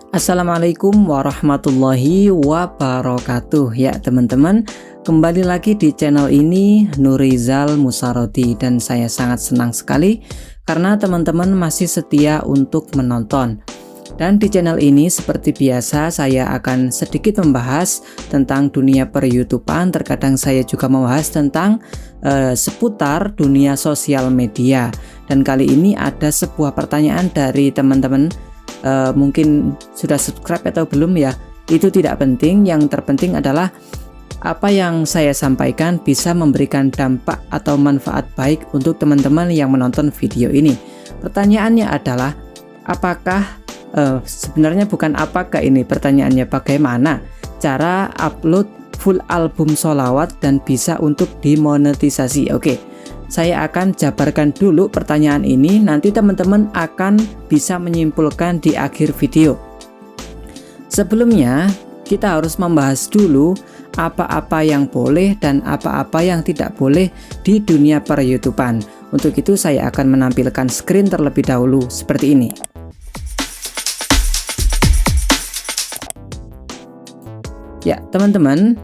Assalamualaikum warahmatullahi wabarakatuh. Ya teman-teman, kembali lagi di channel ini Nurizal Musarodi, dan saya sangat senang sekali karena teman-teman masih setia untuk menonton. Dan di channel ini seperti biasa saya akan sedikit membahas tentang dunia per-YouTubean. Terkadang saya juga membahas tentang seputar dunia sosial media. Dan kali ini ada sebuah pertanyaan dari teman-teman, mungkin sudah subscribe atau belum ya, itu tidak penting. Yang terpenting adalah apa yang saya sampaikan bisa memberikan dampak atau manfaat baik untuk teman-teman yang menonton video ini. Pertanyaannya adalah sebenarnya bukan apakah ini, pertanyaannya bagaimana cara upload full album sholawat dan bisa untuk dimonetisasi. Oke, saya akan jabarkan dulu pertanyaan ini, nanti teman-teman akan bisa menyimpulkan di akhir video. Sebelumnya, kita harus membahas dulu apa-apa yang boleh dan apa-apa yang tidak boleh di dunia per-YouTubean. Untuk itu saya akan menampilkan screen terlebih dahulu seperti ini. Ya, teman-teman,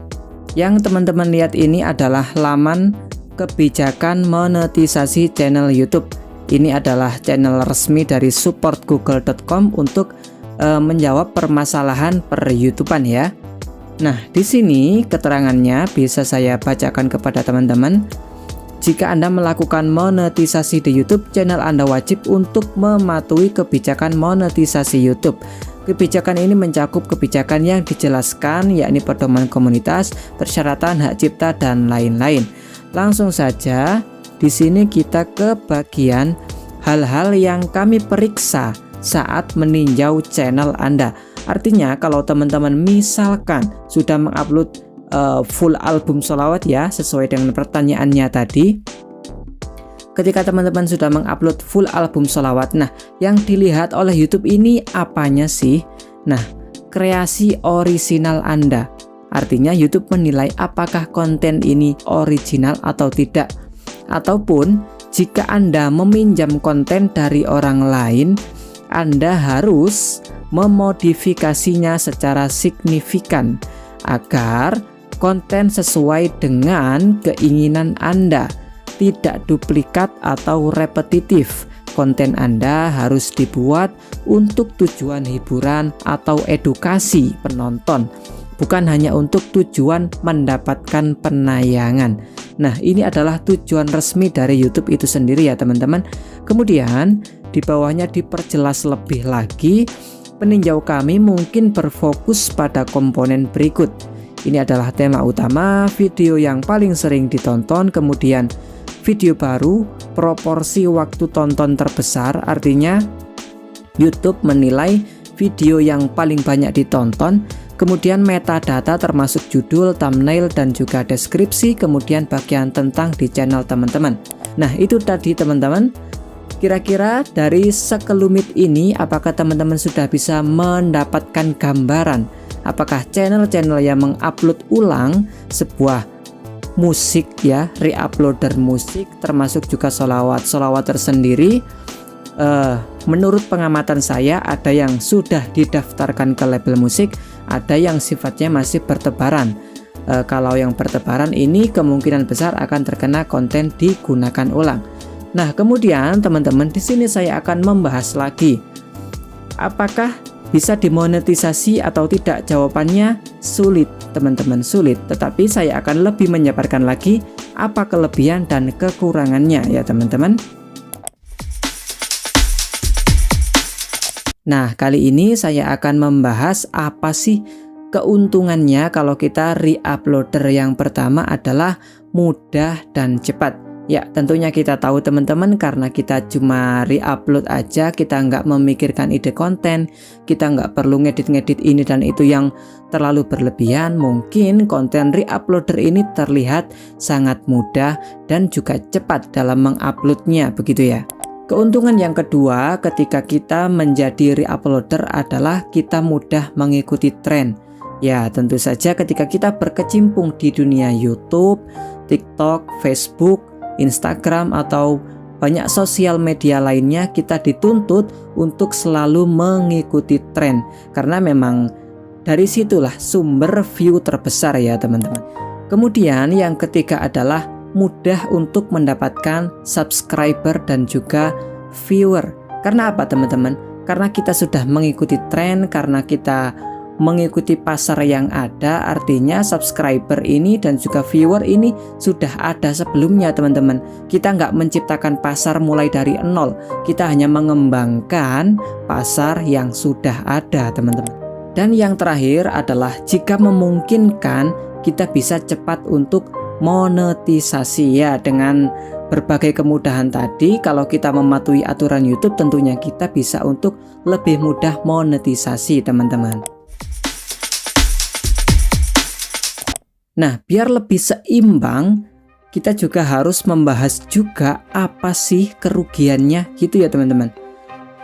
yang teman-teman lihat ini adalah laman kebijakan monetisasi channel YouTube. Ini adalah channel resmi dari supportgoogle.com untuk menjawab permasalahan per-YouTubean ya. Nah, di sini keterangannya bisa saya bacakan kepada teman-teman. Jika Anda melakukan monetisasi di YouTube, channel Anda wajib untuk mematuhi kebijakan monetisasi YouTube. Kebijakan ini mencakup kebijakan yang dijelaskan, yakni pedoman komunitas, persyaratan hak cipta, dan lain-lain. Langsung saja, di sini kita ke bagian hal-hal yang kami periksa saat meninjau channel Anda. Artinya kalau teman-teman misalkan sudah mengupload full album sholawat ya, sesuai dengan pertanyaannya tadi. Ketika teman-teman sudah mengupload full album sholawat, nah yang dilihat oleh YouTube ini apanya sih? Nah, kreasi orisinal Anda. Artinya YouTube menilai apakah konten ini original atau tidak. Ataupun jika Anda meminjam konten dari orang lain, Anda harus memodifikasinya secara signifikan agar konten sesuai dengan keinginan Anda, tidak duplikat atau repetitif. Konten Anda harus dibuat untuk tujuan hiburan atau edukasi penonton, bukan hanya untuk tujuan mendapatkan penayangan. Nah, ini adalah tujuan resmi dari YouTube itu sendiri ya teman-teman. Kemudian di bawahnya diperjelas lebih lagi, peninjau kami mungkin berfokus pada komponen berikut. Ini adalah tema utama, video yang paling sering ditonton, kemudian video baru, proporsi waktu tonton terbesar. Artinya YouTube menilai video yang paling banyak ditonton, kemudian metadata termasuk judul, thumbnail, dan juga deskripsi, kemudian bagian tentang di channel teman-teman. Nah, itu tadi teman-teman. Kira-kira dari sekelumit ini, apakah teman-teman sudah bisa mendapatkan gambaran apakah channel-channel yang mengupload ulang sebuah musik ya, reuploader musik, termasuk juga sholawat tersendiri, menurut pengamatan saya ada yang sudah didaftarkan ke label musik, ada yang sifatnya masih bertebaran. Kalau yang bertebaran ini kemungkinan besar akan terkena konten digunakan ulang. Nah, kemudian teman-teman, di sini saya akan membahas lagi apakah bisa dimonetisasi atau tidak. Jawabannya sulit teman-teman, sulit. Tetapi saya akan lebih menjabarkan lagi apa kelebihan dan kekurangannya ya teman-teman. Nah, kali ini saya akan membahas apa sih keuntungannya kalau kita reuploader. Yang pertama adalah mudah dan cepat. Ya, tentunya kita tahu teman-teman, karena kita cuma reupload aja, kita nggak memikirkan ide konten, kita nggak perlu ngedit-ngedit ini dan itu yang terlalu berlebihan. Mungkin konten reuploader ini terlihat sangat mudah dan juga cepat dalam menguploadnya, begitu ya. Keuntungan yang kedua ketika kita menjadi reuploader adalah kita mudah mengikuti tren. Ya, tentu saja ketika kita berkecimpung di dunia YouTube, TikTok, Facebook, Instagram, atau banyak sosial media lainnya, kita dituntut untuk selalu mengikuti tren, karena memang dari situlah sumber view terbesar ya teman-teman. Kemudian yang ketiga adalah mudah untuk mendapatkan subscriber dan juga viewer. Karena apa teman-teman? Karena kita sudah mengikuti tren, karena kita mengikuti pasar yang ada, artinya subscriber ini dan juga viewer ini sudah ada sebelumnya teman-teman. Kita nggak menciptakan pasar mulai dari nol, kita hanya mengembangkan pasar yang sudah ada teman-teman. Dan yang terakhir adalah jika memungkinkan, kita bisa cepat untuk monetisasi ya. Dengan berbagai kemudahan tadi, kalau kita mematuhi aturan YouTube, tentunya kita bisa untuk lebih mudah monetisasi teman-teman. Nah, biar lebih seimbang, kita juga harus membahas juga apa sih kerugiannya gitu ya teman-teman.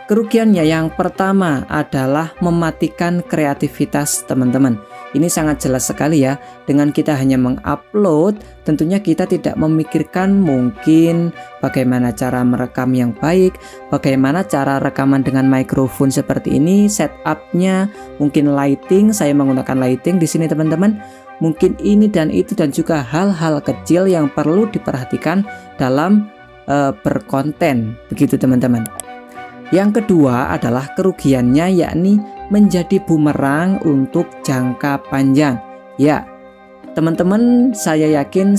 Kerugiannya yang pertama adalah mematikan kreativitas teman-teman. Ini sangat jelas sekali ya. Dengan kita hanya mengupload, tentunya kita tidak memikirkan mungkin bagaimana cara merekam yang baik, bagaimana cara rekaman dengan mikrofon seperti ini, setupnya, mungkin lighting, saya menggunakan lighting di sini teman-teman. Mungkin ini dan itu dan juga hal-hal kecil yang perlu diperhatikan dalam berkonten, begitu teman-teman. Yang kedua adalah kerugiannya, yakni menjadi bumerang untuk jangka panjang. Ya, teman-teman saya yakin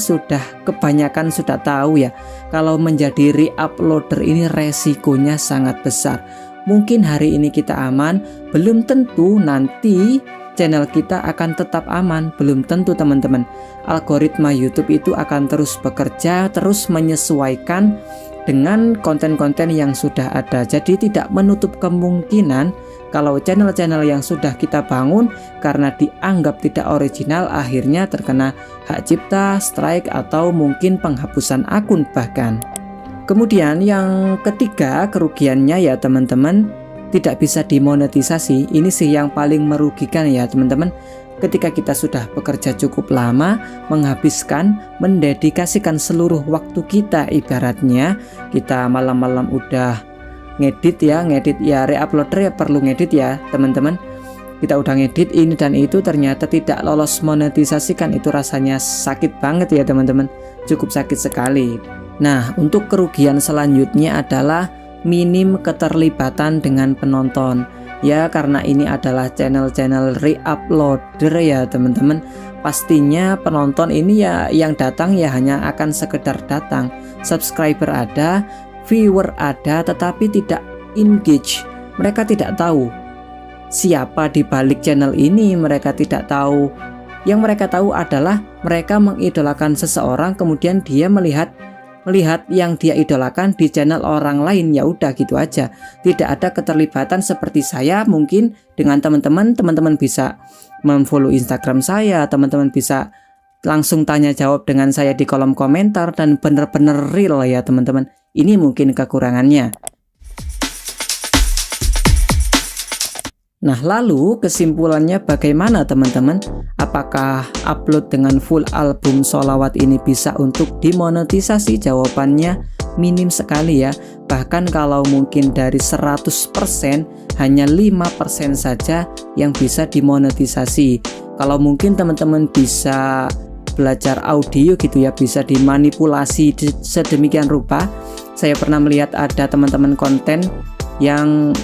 kebanyakan sudah tahu ya, kalau menjadi re-uploader ini resikonya sangat besar. Mungkin hari ini kita aman, belum tentu nanti channel kita akan tetap aman, belum tentu teman-teman. Algoritma YouTube itu akan terus bekerja, terus menyesuaikan dengan konten-konten yang sudah ada. Jadi tidak menutup kemungkinan kalau channel-channel yang sudah kita bangun karena dianggap tidak original, akhirnya terkena hak cipta, strike, atau mungkin penghapusan akun bahkan. Kemudian yang ketiga kerugiannya ya teman-teman, tidak bisa dimonetisasi. Ini sih yang paling merugikan ya teman-teman. Ketika kita sudah bekerja cukup lama, mendedikasikan seluruh waktu kita, ibaratnya kita malam-malam udah ngedit ya, re-uploader ya perlu ngedit ya teman-teman. Kita udah ngedit ini dan itu, ternyata tidak lolos monetisasikan, itu rasanya sakit banget ya teman-teman, cukup sakit sekali. Nah, untuk kerugian selanjutnya adalah minim keterlibatan dengan penonton ya, karena ini adalah channel-channel re-uploader ya teman-teman. Pastinya penonton ini ya yang datang ya hanya akan sekedar datang, subscriber ada, viewer ada, tetapi tidak engage. Mereka tidak tahu siapa di balik channel ini, mereka tidak tahu. Yang mereka tahu adalah mereka mengidolakan seseorang, kemudian dia melihat yang dia idolakan di channel orang lain, ya udah gitu aja. Tidak ada keterlibatan seperti saya mungkin dengan teman-teman. Teman-teman bisa memfollow Instagram saya, teman-teman bisa langsung tanya jawab dengan saya di kolom komentar, dan bener-bener real ya teman-teman. Ini mungkin kekurangannya. Nah, lalu kesimpulannya bagaimana teman-teman? Apakah upload dengan full album sholawat ini bisa untuk dimonetisasi? Jawabannya minim sekali ya. Bahkan kalau mungkin dari 100% hanya 5% saja yang bisa dimonetisasi. Kalau mungkin teman-teman bisa belajar audio gitu ya, bisa dimanipulasi sedemikian rupa. Saya pernah melihat ada teman-teman konten yang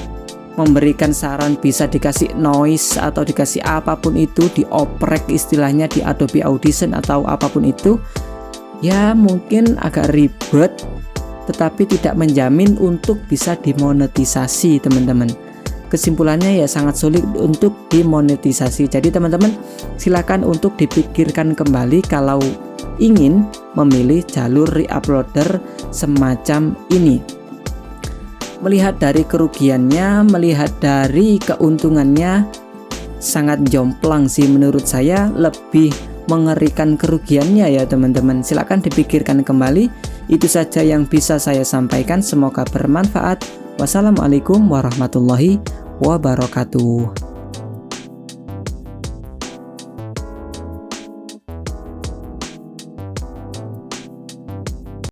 memberikan saran bisa dikasih noise atau dikasih apapun itu, dioprek istilahnya di Adobe Audition atau apapun itu. Ya mungkin agak ribet, tetapi tidak menjamin untuk bisa dimonetisasi teman-teman. Kesimpulannya ya sangat sulit untuk dimonetisasi. Jadi teman-teman silakan untuk dipikirkan kembali kalau ingin memilih jalur re-uploader semacam ini. Melihat dari kerugiannya, melihat dari keuntungannya, sangat jomplang sih menurut saya, lebih mengerikan kerugiannya ya teman-teman. Silakan dipikirkan kembali. Itu saja yang bisa saya sampaikan, semoga bermanfaat. Wassalamualaikum warahmatullahi wabarakatuh.